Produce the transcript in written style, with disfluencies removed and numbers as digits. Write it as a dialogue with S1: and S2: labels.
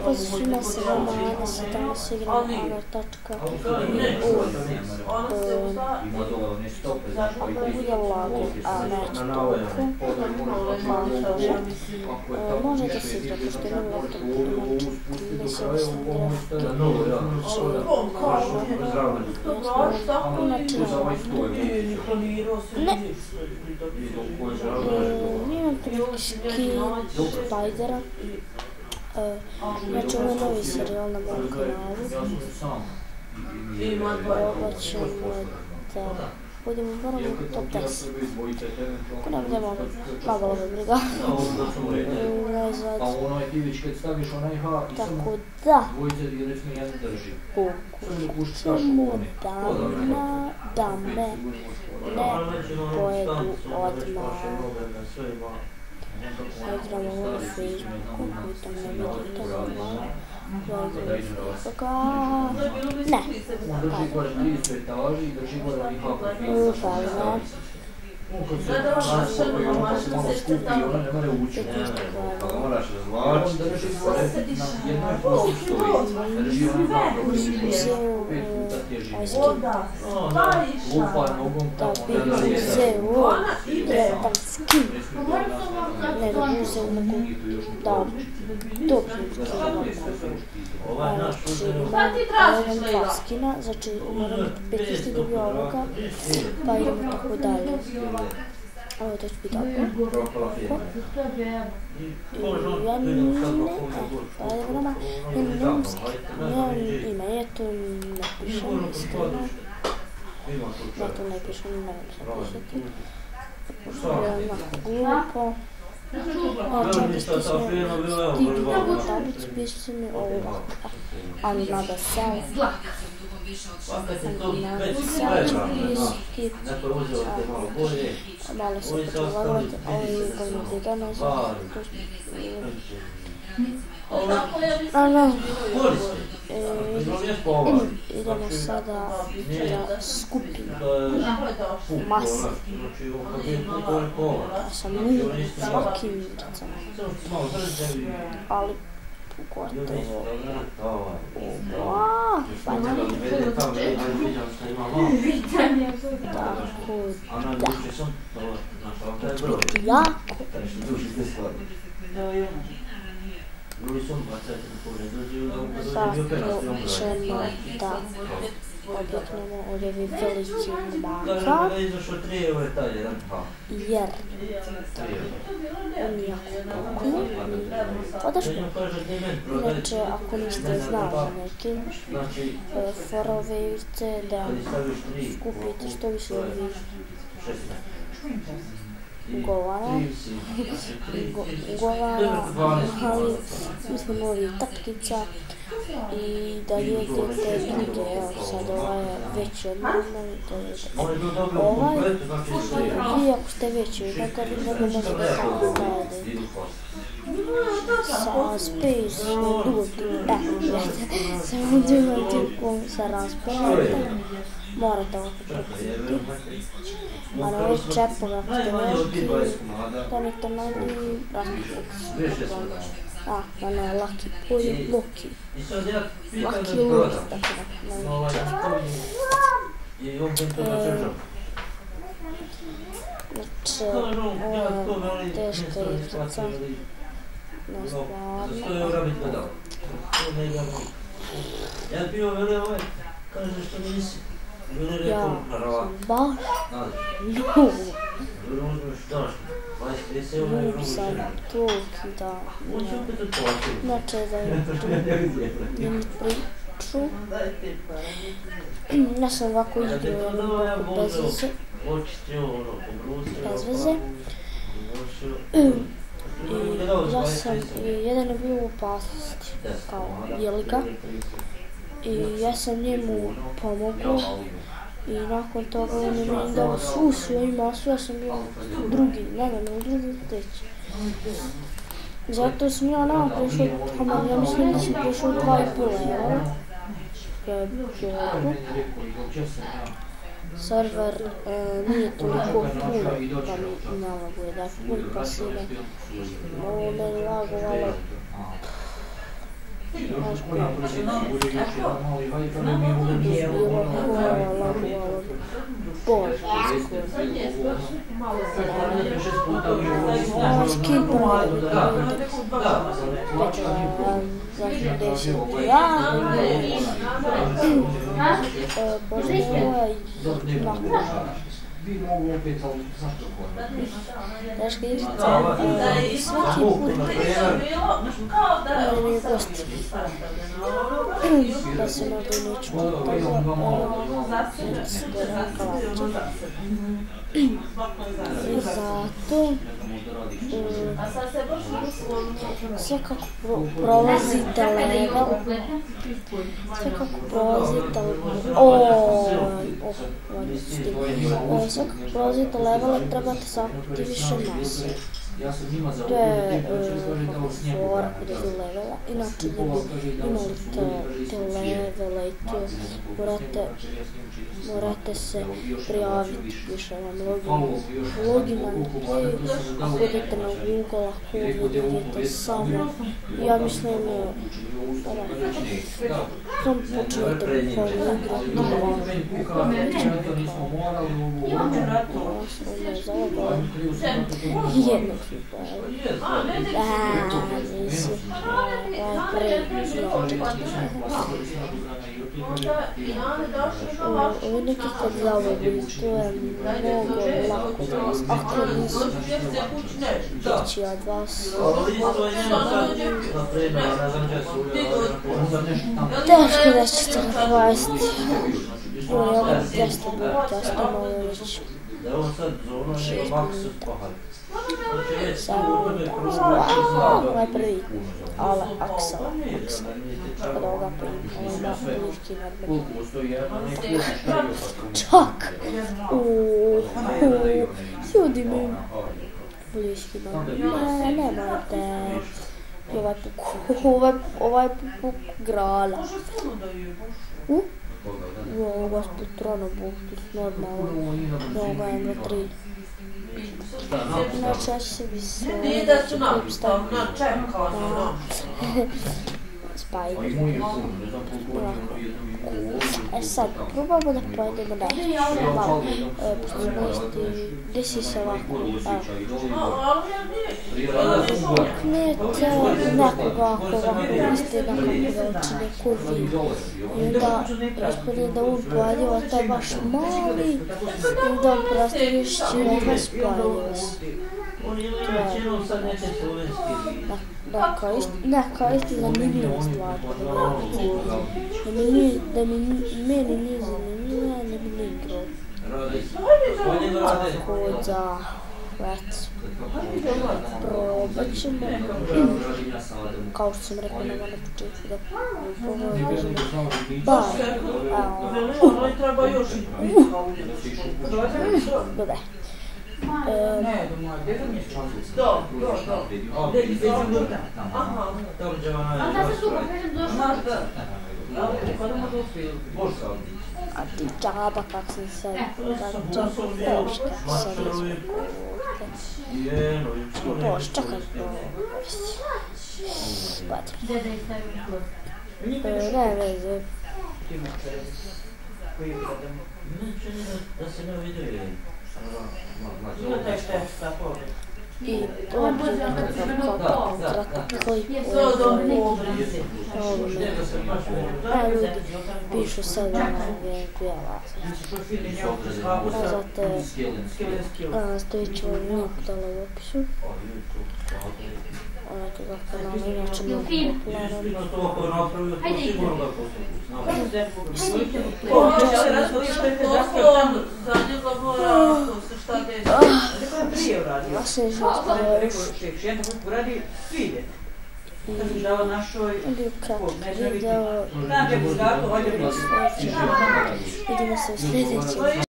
S1: Pozdrav svima se vama, Anes, danas igram Honor.eu. Ako bude lago, a neće toliko, možete se igrati, pošto je novi laptop, mislim da sam grafike, inače imam tu neki skin Spidera. Znači ovo je novi serijal na mom kanalu. Probat ćemo da budemo barem u top 10. Ako ne budemo, malo me briga. Najzad. Tako da, pokušamo da me ne pojedu odmah. Igramo ovo na Facebooku, koji tam ne vidite, normalno. Ne, znači moram 15 dobio ovoga, pa idemo tako dalje. Ovo to će biti dobro. I ja nemam ime, eto ne pišem iskreno. Ja to ne pišem, ne mogu se pisati. Pošto je onako glupo. Čekaj, stisnem tablicu, piše se mi ovo. Ali nada sell. Malo se potvoravati, ali idemo briga nazad. Idemo sada da skupimo mase. Ja sam svakim miricama. Ali pogotovo tako da to će biti jako. Zato ćemo da objeknemo ovdje veliki baka, jer on jako pokuje podršku. Inače, ako niste znali za neki, forovejte da skupite što više ovih govara, ali mislim ovih tapkica i da jedete druge, evo sad ovaj je veći od mene, to je ovaj, vi ako ste veći od njega, vi ne možete samo staviti sa space dugotim, samo dugotim sa rasponom, morate ovako prekriti, a na ovaj čepove ako ste veliki, stanite mali raspon. Da ne, Lucky Boy, Loki. Lucky Loki, tako da ne čepove. Znači, ovo je teška igrica. No, stvarno. Ja sam baš ljub sam toliki da znači da imam priču. Ja sam ovako igrao bez veze. Jedan je bio u opasnosti, kao Jelika. I ja sam njemu pomogao i nakon toga on je meni dao svu svoju masu, ja sam bio drugi, treći. Zato sam ja nama prešao, ja mislim da sam prešao 2,5 eura. Ja je dobro. Server nije toliko pun, pa mi nalaguje da je pun, pa si ne. Ovo meni lagovalo naš bilo hvala, Božski pravi, Daška Irica svaki put je gost. Pa se možda i neću i zato sve kako prolazite level, sve kako prolazite level, trebate sakupiti više mase. To je fora kod je levela, inače da bi imali te levele i to morate se prijaviti, piše vam login na play, ako idete na Google, ako vidite samo, ja mislim sam počnete bukvalno igrati, jednog su pojeli. Nisu. Ovo neki kad zavodim, to je mnogo lako za vas. Ako nisu, ići od vas. Teško da ćete napasti. Ovo je ovo testo bilo, testo malo već 6 minuta. 7 minuta. Ovo je prvi. Ale, Aksel. Kada ovoga prvi. Ovo ima bliski nadmeni. Čak! Ljudi mi. Bliski nadmeni. Ne, nemojte. Ovaj puk grala. Ovo s Putrona Buktus, normalno. Ovo je M3. Inače, ja ću se visiti, da ću klip staviti na Spider. E sad, probamo da pojedemo nešto malo, pošto smo isti, desi se ovako, vuknete nekoga ako ovako isti na kamerovči neku video. I onda ispod da on pojedio, a taj baš mali, i onda on prostaviš čireka Spider. Neka isti zanimljiva stvar. Da meni nije zanimljiva, ne bi ne igrao. Tako da, probat ćemo. Kao što sam rekao na početku da pogledamo. Dobre. A ti džaba kak sam sad, Bož kak sam Bož, čekaj, ne veze. I dođe nekakav kratak klip o ljudi pišu sad na Gameplay. Stavit ću vam link dole u opisu. Nekakav kanal, inače mnogo popularan. Ja se još video. Vidimo se u sljedećem.